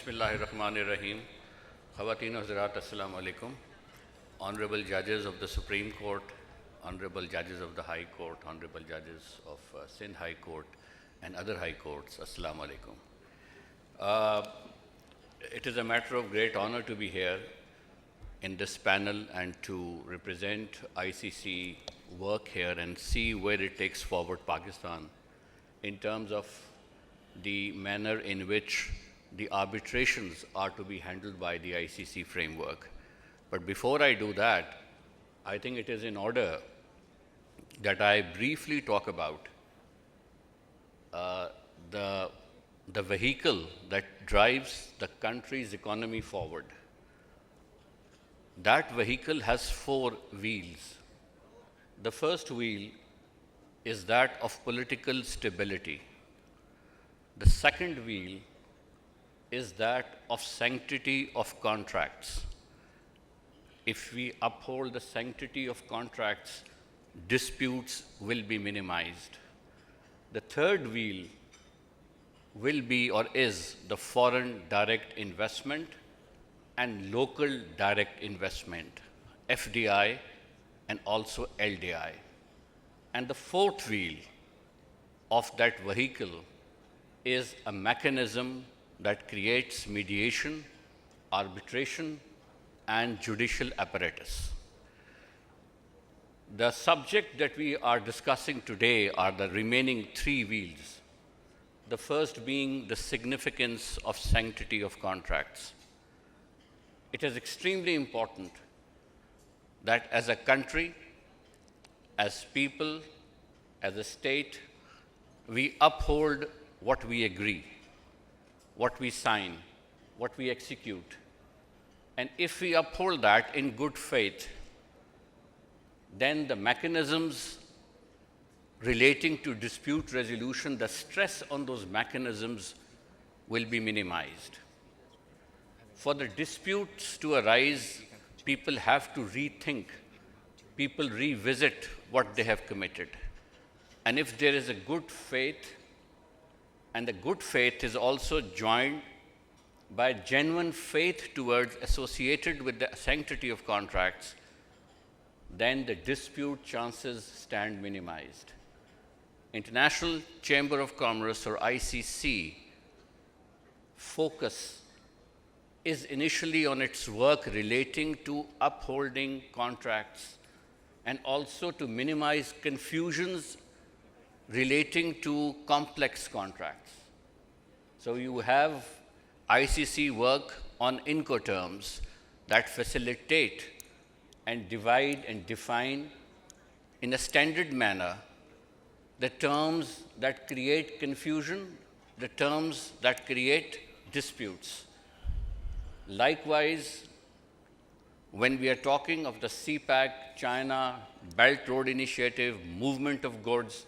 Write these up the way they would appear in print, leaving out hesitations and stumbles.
Bismillahirrahmanirrahim. Khawateen wa Hazrat, Assalamu alaikum. Honorable judges of the Supreme Court, honorable judges of the High Court, honorable judges of Sindh High Court and other high courts, Assalamu alaikum. It is a matter of great honor to be here in this panel and to represent ICC work here and see where it takes forward Pakistan in terms of the manner in which the arbitrations are to be handled by the ICC framework. But before I do that, I think it is in order that I briefly talk about the vehicle that drives the country's economy forward. That vehicle has four wheels. The first wheel is that of political stability. The second wheel is that of sanctity of contracts. If we uphold the sanctity of contracts, disputes will be minimized. The third wheel will be or is the foreign direct investment and local direct investment, FDI and also LDI. And the fourth wheel of that vehicle is a mechanism that creates mediation, arbitration, and judicial apparatus. The subject that we are discussing today are the remaining three wheels. The first being the significance of sanctity of contracts. It is extremely important that as a country, as people, as a state, we uphold what we agree, what we sign, what we execute. And if we uphold that in good faith, then the mechanisms relating to dispute resolution, the stress on those mechanisms will be minimized. For the disputes to arise, people have to rethink, people revisit what they have committed. And if there is a good faith, and the good faith is also joined by genuine faith towards associated with the sanctity of contracts, then the dispute chances stand minimized. International Chamber of Commerce, or ICC, focus is initially on its work relating to upholding contracts and also to minimize confusions relating to complex contracts. So you have ICC work on Incoterms that facilitate and divide and define in a standard manner the terms that create confusion, the terms that create disputes. Likewise, when we are talking of the CPAC, China, Belt Road Initiative, movement of goods,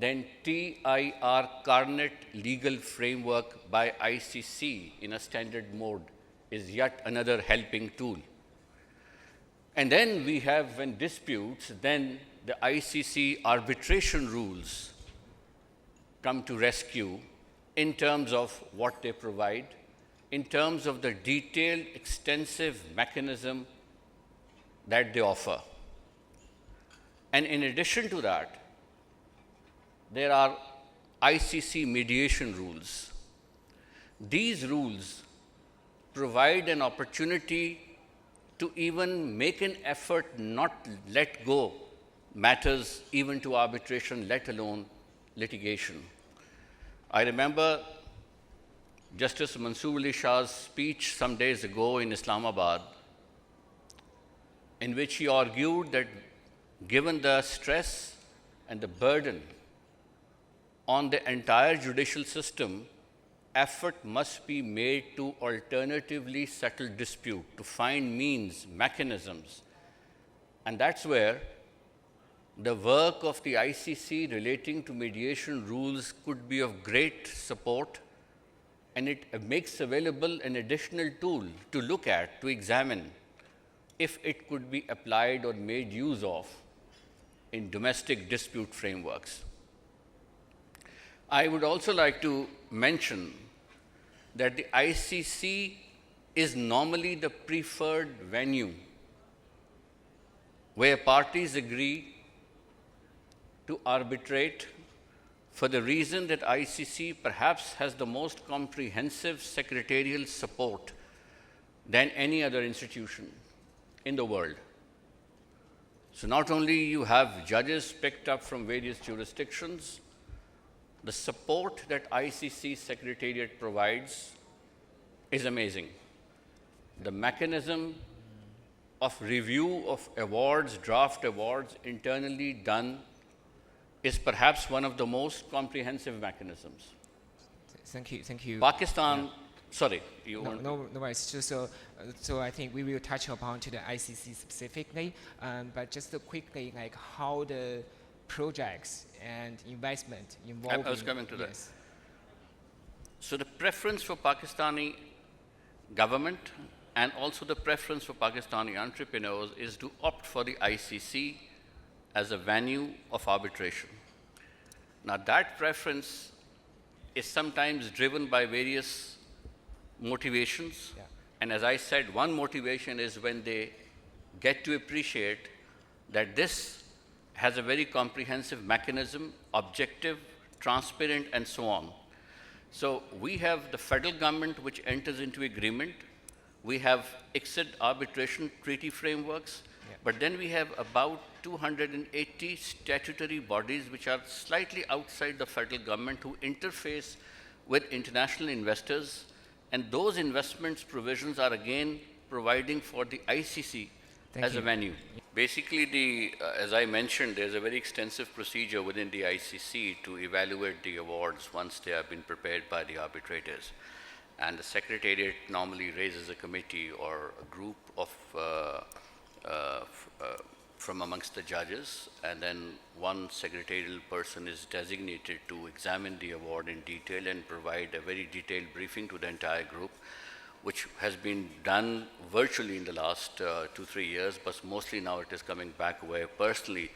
then TIR Carnet legal framework by ICC in a standard mode is yet another helping tool. And then we have, when disputes, then the ICC arbitration rules come to rescue in terms of what they provide, in terms of the detailed, extensive mechanism that they offer. And in addition to that, there are ICC mediation rules. These rules provide an opportunity to even make an effort not let go matters even to arbitration, let alone litigation. I remember Justice Mansoor Ali Shah's speech some days ago in Islamabad, in which he argued that given the stress and the burden on the entire judicial system, effort must be made to alternatively settle dispute, to find means, mechanisms. And that's where the work of the ICC relating to mediation rules could be of great support, and it makes available an additional tool to look at, to examine if it could be applied or made use of in domestic dispute frameworks. I would also like to mention that the ICC is normally the preferred venue where parties agree to arbitrate for the reason that ICC perhaps has the most comprehensive secretarial support than any other institution in the world. So not only you have judges picked up from various jurisdictions, the support that ICC Secretariat provides is amazing. The mechanism of review of awards, draft awards, internally done, is perhaps one of the most comprehensive mechanisms. Thank you. Pakistan, yeah. Sorry, you want no, it's just so I think we will touch upon to the ICC specifically, but just quickly, like how the projects and investment involved. I was coming to that. Yes. So the preference for Pakistani government and also the preference for Pakistani entrepreneurs is to opt for the ICC as a venue of arbitration. Now that preference is sometimes driven by various motivations. Yeah. And as I said, one motivation is when they get to appreciate that this has a very comprehensive mechanism, objective, transparent, and so on. So we have the federal government which enters into agreement. We have ICSID arbitration treaty frameworks, but then we have about 280 statutory bodies which are slightly outside the federal government who interface with international investors. And those investments provisions are again providing for the ICC as a venue. Basically, as I mentioned, there's a very extensive procedure within the ICC to evaluate the awards once they have been prepared by the arbitrators. And the Secretariat normally raises a committee or a group of from amongst the judges, and then one secretarial person is designated to examine the award in detail and provide a very detailed briefing to the entire group, which has been done virtually in the last 2-3 years, but mostly now it is coming back where personally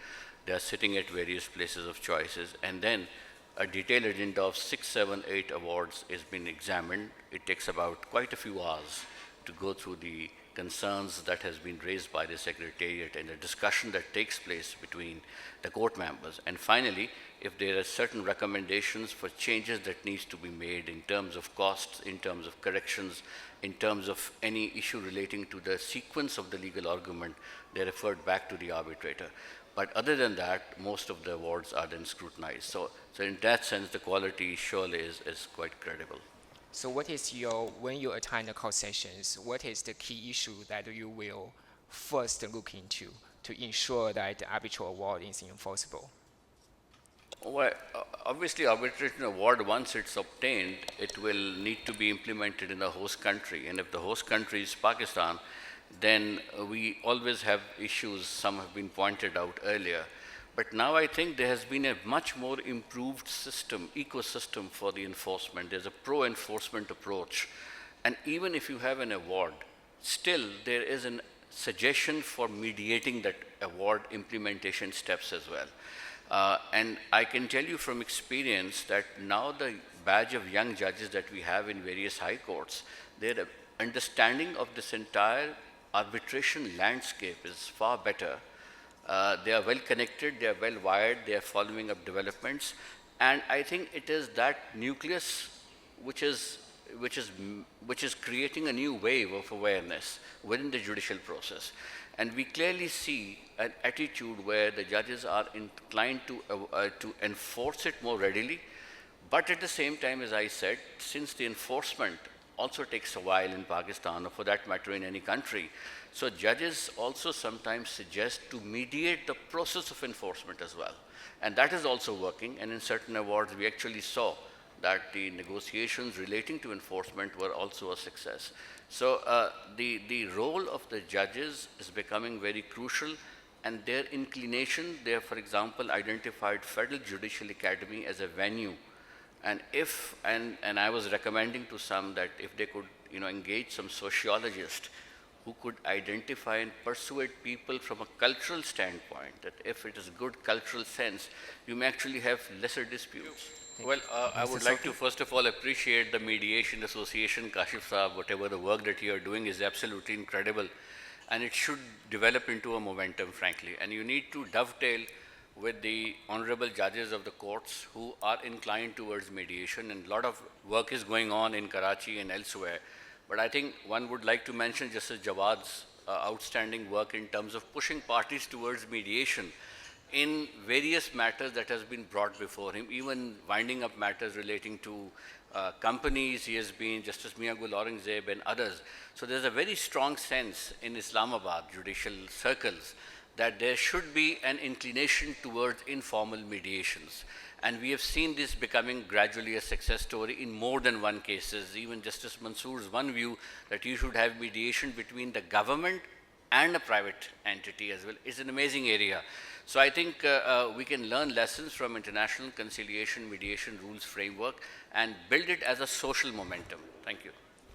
they are sitting at various places of choices, and then a detailed agenda of 6, 7, 8 awards is being examined. It takes about quite a few hours to go through the concerns that has been raised by the Secretariat and the discussion that takes place between the court members. And finally, if there are certain recommendations for changes that needs to be made in terms of costs, in terms of corrections, in terms of any issue relating to the sequence of the legal argument, they're referred back to the arbitrator. But other than that, most of the awards are then scrutinized. So in that sense, the quality surely is quite credible. So what is when you attend the court sessions, what is the key issue that you will first look into to ensure that the arbitral award is enforceable? Well, obviously, arbitration award, once it's obtained, it will need to be implemented in the host country. And if the host country is Pakistan, then we always have issues, some have been pointed out earlier. But now I think there has been a much more improved system, ecosystem for the enforcement. There's a pro-enforcement approach. And even if you have an award, still there is a suggestion for mediating that award implementation steps as well. And I can tell you from experience that now the badge of young judges that we have in various high courts, their understanding of this entire arbitration landscape is far better. They are well connected, they are well wired, they are following up developments, and I think it is that nucleus which is creating a new wave of awareness within the judicial process. And we clearly see an attitude where the judges are inclined to enforce it more readily, but at the same time, as I said, since the enforcement also takes a while in Pakistan, or for that matter in any country, so judges also sometimes suggest to mediate the process of enforcement as well. And that is also working, and in certain awards we actually saw that the negotiations relating to enforcement were also a success. So the role of the judges is becoming very crucial, and their inclination, they have, for example, identified Federal Judicial Academy as a venue. And I was recommending to some that if they could engage some sociologist who could identify and persuade people from a cultural standpoint, that if it is a good cultural sense, you may actually have lesser disputes. Well, I would like to first of all appreciate the Mediation Association, Kashif Saab, whatever the work that you are doing is absolutely incredible. And it should develop into a momentum, frankly. And you need to dovetail with the honorable judges of the courts who are inclined towards mediation. And a lot of work is going on in Karachi and elsewhere. But I think one would like to mention Justice Jawad's outstanding work in terms of pushing parties towards mediation in various matters that has been brought before him, even winding up matters relating to companies. He has been Justice Mia Gul Aurangzeb and others. So there's a very strong sense in Islamabad judicial circles that there should be an inclination towards informal mediations. And we have seen this becoming gradually a success story in more than one cases. Even Justice Mansoor's one view that you should have mediation between the government and a private entity as well is an amazing area. So I think we can learn lessons from international conciliation mediation rules framework and build it as a social momentum. Thank you.